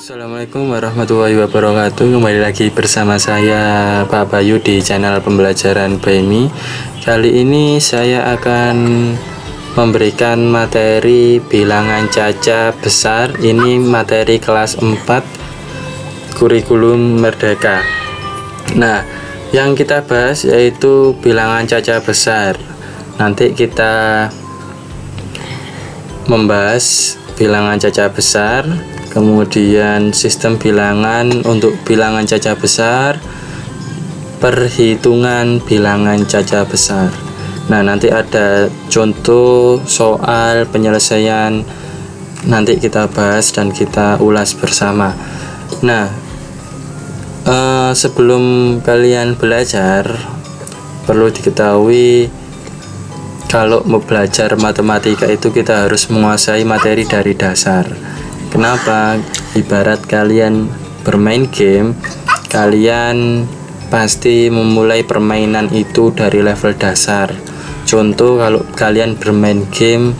Assalamualaikum warahmatullahi wabarakatuh. Kembali lagi bersama saya Pak Bayu di channel pembelajaran BMI. Kali ini saya akan memberikan materi bilangan caca besar. Ini materi kelas 4 kurikulum Merdeka. Nah, yang kita bahas yaitu bilangan caca besar. Nanti kita membahas bilangan caca besar, kemudian sistem bilangan untuk bilangan caca besar, perhitungan bilangan caca besar. Nah, nanti ada contoh soal penyelesaian, nanti kita bahas dan kita ulas bersama. Nah, sebelum kalian belajar, perlu diketahui kalau mau belajar matematika itu kita harus menguasai materi dari dasar. Kenapa? Ibarat kalian bermain game, kalian pasti memulai permainan itu dari level dasar. Contoh, kalau kalian bermain game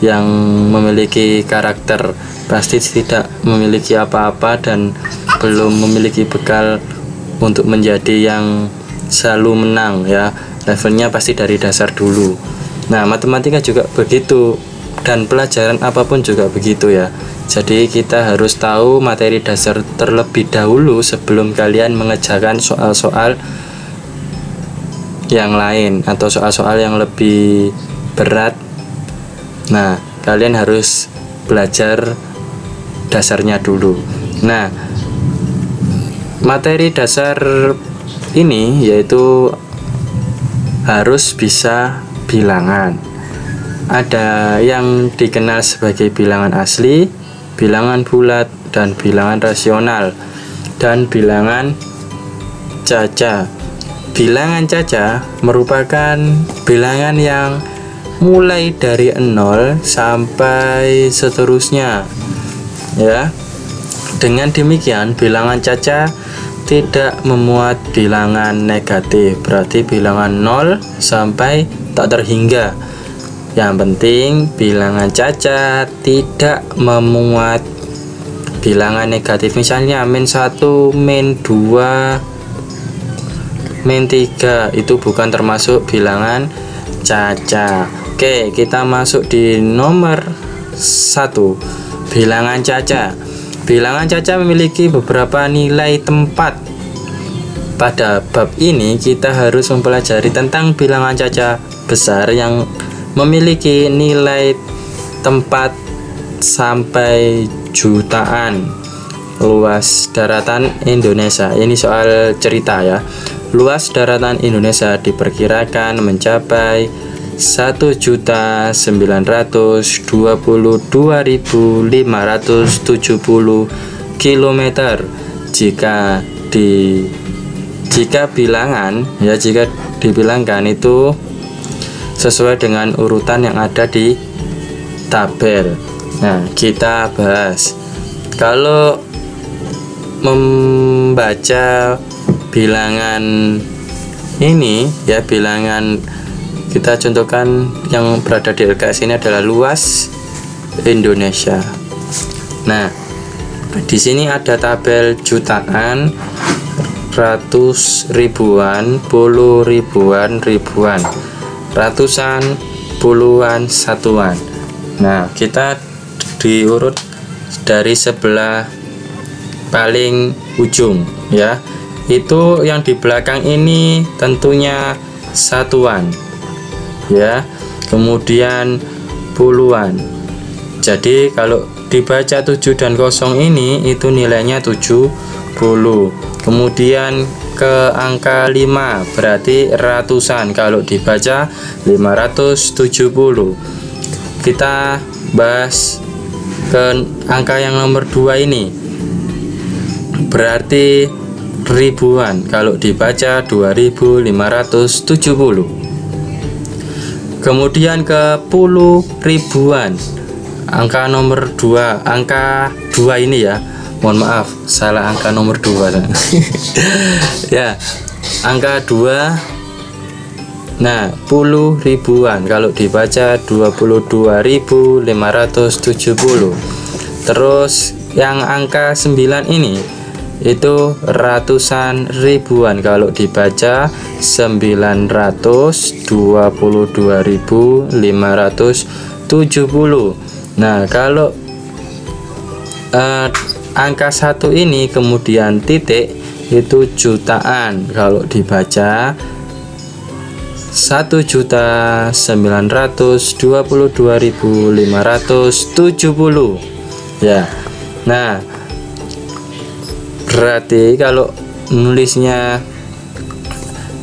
yang memiliki karakter, pasti tidak memiliki apa-apa dan belum memiliki bekal untuk menjadi yang selalu menang ya. Levelnya pasti dari dasar dulu. Nah, matematika juga begitu, dan pelajaran apapun juga begitu ya. Jadi kita harus tahu materi dasar terlebih dahulu sebelum kalian mengerjakan soal-soal yang lain atau soal-soal yang lebih berat. Nah, kalian harus belajar dasarnya dulu. Nah, materi dasar ini yaitu harus bisa bilangan. Ada yang dikenal sebagai bilangan asli, bilangan bulat, dan bilangan rasional, dan bilangan caca. Bilangan caca merupakan bilangan yang mulai dari 0 sampai seterusnya ya. Dengan demikian, bilangan caca tidak memuat bilangan negatif, berarti bilangan 0 sampai tak terhingga. Yang penting bilangan caca tidak memuat bilangan negatif, misalnya -1, -2, -3, itu bukan termasuk bilangan caca. Oke, kita masuk di nomor 1, bilangan caca. Bilangan caca memiliki beberapa nilai tempat. Pada bab ini kita harus mempelajari tentang bilangan caca besar yang memiliki nilai tempat sampai jutaan. Luas daratan Indonesia, ini soal cerita ya. Luas daratan Indonesia diperkirakan mencapai 1.922.570 km. Jika dibilangkan itu sesuai dengan urutan yang ada di tabel. Nah, kita bahas. Kalau membaca bilangan ini ya, bilangan kita contohkan yang berada di LKS ini adalah luas Indonesia. Nah, di sini ada tabel jutaan, ratus ribuan, puluh ribuan, ribuan, ratusan, puluhan, satuan. Nah, kita diurut dari sebelah paling ujung ya. Itu yang di belakang ini tentunya satuan ya, kemudian puluhan. Jadi kalau dibaca 7 dan 0 ini itu nilainya 70. Kemudian ke angka 5 berarti ratusan, kalau dibaca 570. Kita bahas ke angka yang nomor 2 ini, berarti ribuan, kalau dibaca 2570. Kemudian ke puluh ribuan, angka nomor 2, angka 2 ini ya, mohon maaf salah angka nomor 2 ya, angka 2. Nah, puluh ribuan kalau dibaca 22.570. Terus yang angka 9 ini itu ratusan ribuan. Kalau dibaca 922.570. Nah, kalau angka 1 ini kemudian titik itu jutaan. Kalau dibaca 1.922.570 ya. Nah, berarti kalau nulisnya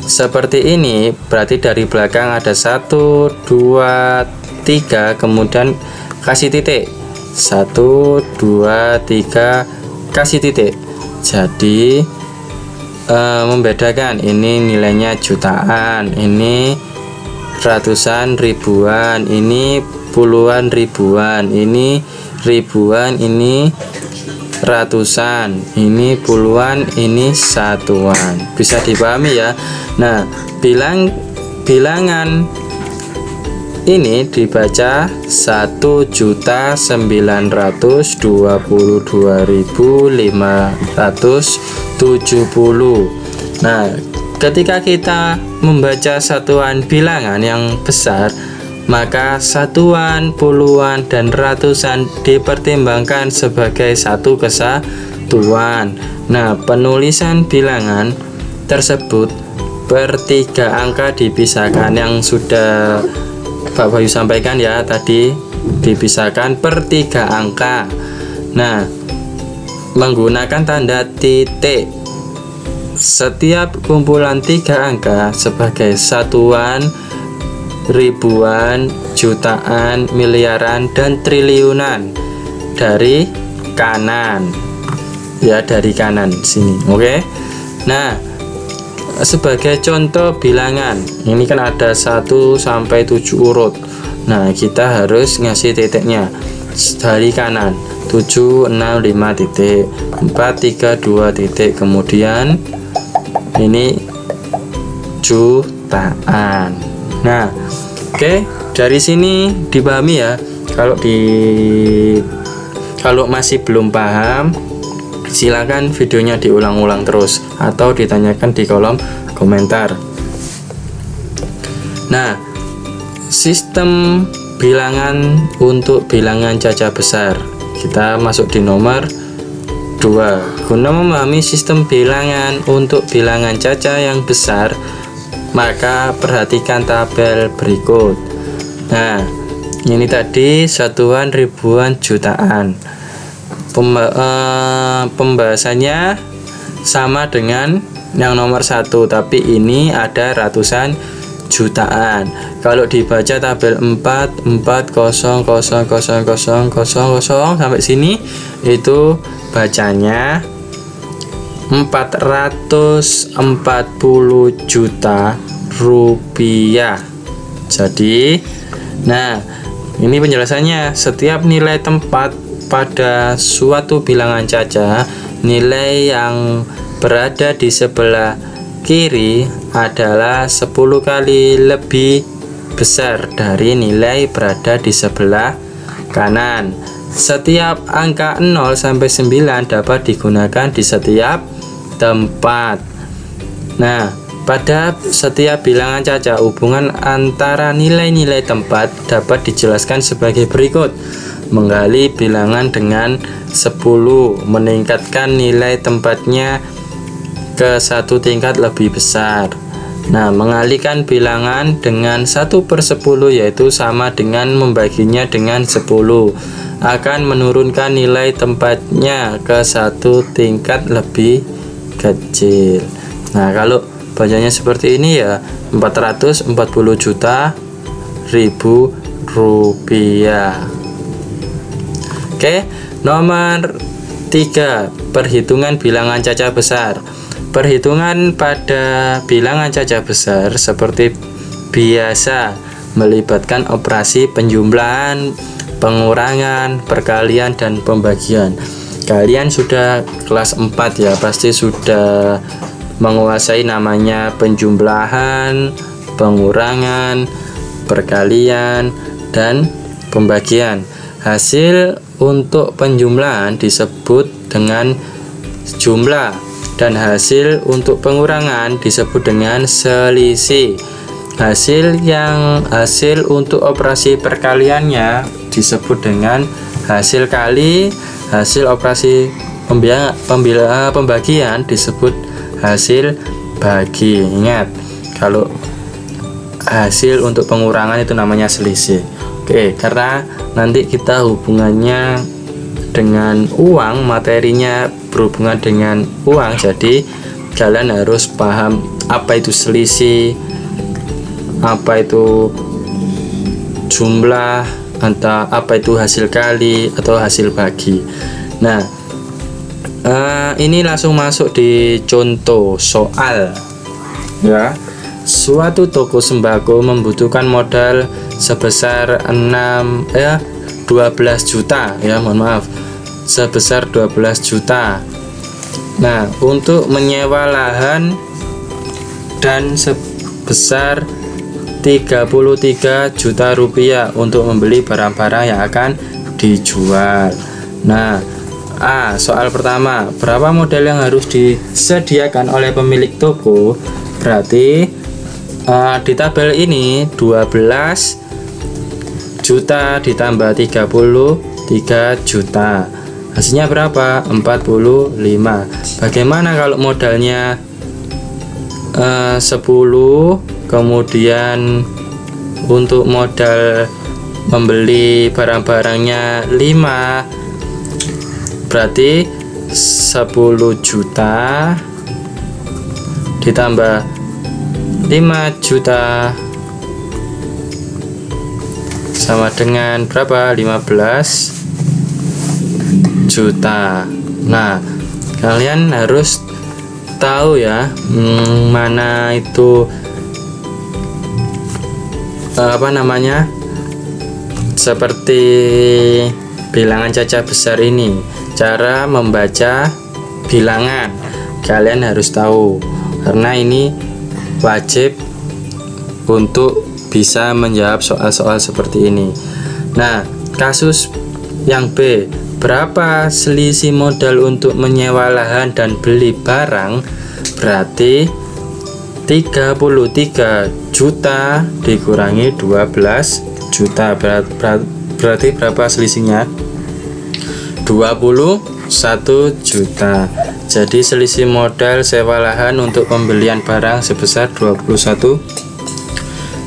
seperti ini, berarti dari belakang ada 1, 2, 3, kemudian kasih titik. 1, 2, 3, kasih titik. Jadi membedakan, ini nilainya jutaan, ini ratusan ribuan, ini puluhan ribuan, ini ribuan, ini ratusan, ini puluhan, ini satuan. Bisa dipahami ya. Nah, bilangan ini dibaca 1.922.570. Nah, ketika kita membaca satuan bilangan yang besar, maka satuan, puluhan, dan ratusan dipertimbangkan sebagai satu kesatuan. Nah, penulisan bilangan tersebut per 3 angka dipisahkan, yang sudah Pak Bayu sampaikan ya tadi, dipisahkan per 3 angka. Nah, menggunakan tanda titik. Setiap kumpulan 3 angka sebagai satuan, ribuan, jutaan, miliaran, dan triliunan dari kanan ya, dari kanan sini. Oke. Nah, sebagai contoh bilangan, ini kan ada 1 sampai 7 urut. Nah, kita harus ngasih titiknya dari kanan. 7, 6, 5 titik, 4, 3, 2 titik, kemudian ini jutaan. Nah, oke, dari sini dipahami ya. Kalau masih belum paham, silakan videonya diulang-ulang terus atau ditanyakan di kolom komentar. Nah, sistem bilangan untuk bilangan caca besar, kita masuk di nomor 2. Guna memahami sistem bilangan untuk bilangan caca yang besar, maka perhatikan tabel berikut. Nah, ini tadi satuan, ribuan, jutaan. Pembahasannya sama dengan yang nomor 1, tapi ini ada ratusan jutaan. Kalau dibaca tabel 4,000,000 sampai sini, itu bacanya 440 juta rupiah. Jadi, nah, ini penjelasannya. Setiap nilai tempat pada suatu bilangan caca, nilai yang berada di sebelah kiri adalah 10 kali lebih besar dari nilai berada di sebelah kanan. Setiap angka 0 sampai 9 dapat digunakan di setiap tempat. Nah, pada setiap bilangan caca, hubungan antara nilai-nilai tempat dapat dijelaskan sebagai berikut. Menggali bilangan dengan 10 meningkatkan nilai tempatnya ke 1 tingkat lebih besar. Nah, mengalihkan bilangan dengan 1/10 yaitu sama dengan membaginya dengan 10 akan menurunkan nilai tempatnya ke 1 tingkat lebih kecil. Nah, kalau bacanya seperti ini ya, 440 juta ribu rupiah. Oke, nomor 3, perhitungan bilangan caca besar. Perhitungan pada bilangan caca besar seperti biasa melibatkan operasi penjumlahan, pengurangan, perkalian, dan pembagian. Kalian sudah kelas 4 ya, pasti sudah menguasai namanya penjumlahan, pengurangan, perkalian, dan pembagian. Hasil untuk penjumlahan disebut dengan jumlah, dan hasil untuk pengurangan disebut dengan selisih. Hasil untuk operasi perkaliannya disebut dengan hasil kali, hasil operasi pembagian disebut hasil bagi. Ingat, kalau hasil untuk pengurangan itu namanya selisih. Oke, karena nanti kita hubungannya dengan uang, materinya berhubungan dengan uang, jadi kalian harus paham apa itu selisih, apa itu jumlah, atau apa itu hasil kali atau hasil bagi. Nah, ini langsung masuk di contoh soal ya. Suatu toko sembako membutuhkan modal sebesar 12 juta ya, mohon maaf, sebesar 12 juta. Nah, untuk menyewa lahan dan sebesar 33 juta rupiah untuk membeli barang-barang yang akan dijual. Nah, soal pertama, berapa modal yang harus disediakan oleh pemilik toko? Berarti di tabel ini 12 juta ditambah 33 juta, hasilnya berapa? 45. Bagaimana kalau modalnya 10, kemudian untuk modal membeli barang-barangnya 5, berarti 10 juta ditambah 5 juta sama dengan berapa? 15 juta. Nah, kalian harus tahu ya, mana itu seperti bilangan cacat besar ini, cara membaca bilangan kalian harus tahu, karena ini wajib untuk bisa menjawab soal-soal seperti ini. Nah, kasus yang B, berapa selisih modal untuk menyewa lahan dan beli barang? Berarti 33 juta dikurangi 12 juta, berarti berapa selisihnya? 21 juta. Jadi selisih modal sewa lahan untuk pembelian barang sebesar 21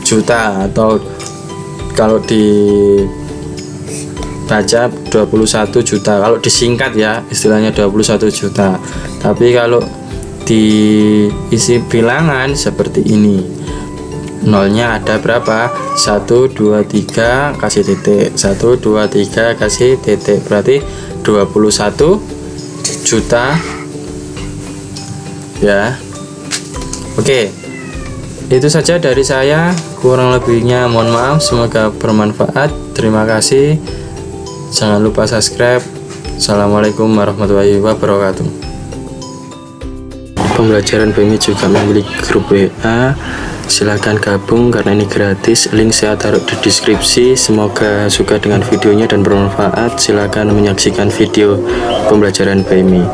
juta, atau kalau dibaca 21 juta, kalau disingkat ya istilahnya 21 juta. Tapi kalau diisi bilangan seperti ini, nolnya ada berapa? 1, 2, 3 kasih titik, 1, 2, 3 kasih titik, berarti 21 juta ya. Oke, itu saja dari saya, kurang lebihnya mohon maaf, semoga bermanfaat. Terima kasih, jangan lupa subscribe. Assalamualaikum warahmatullahi wabarakatuh. Pembelajaran BMI juga memiliki grup WA, silahkan gabung karena ini gratis. Link saya taruh di deskripsi. Semoga suka dengan videonya dan bermanfaat. Silahkan menyaksikan video pembelajaran BMI.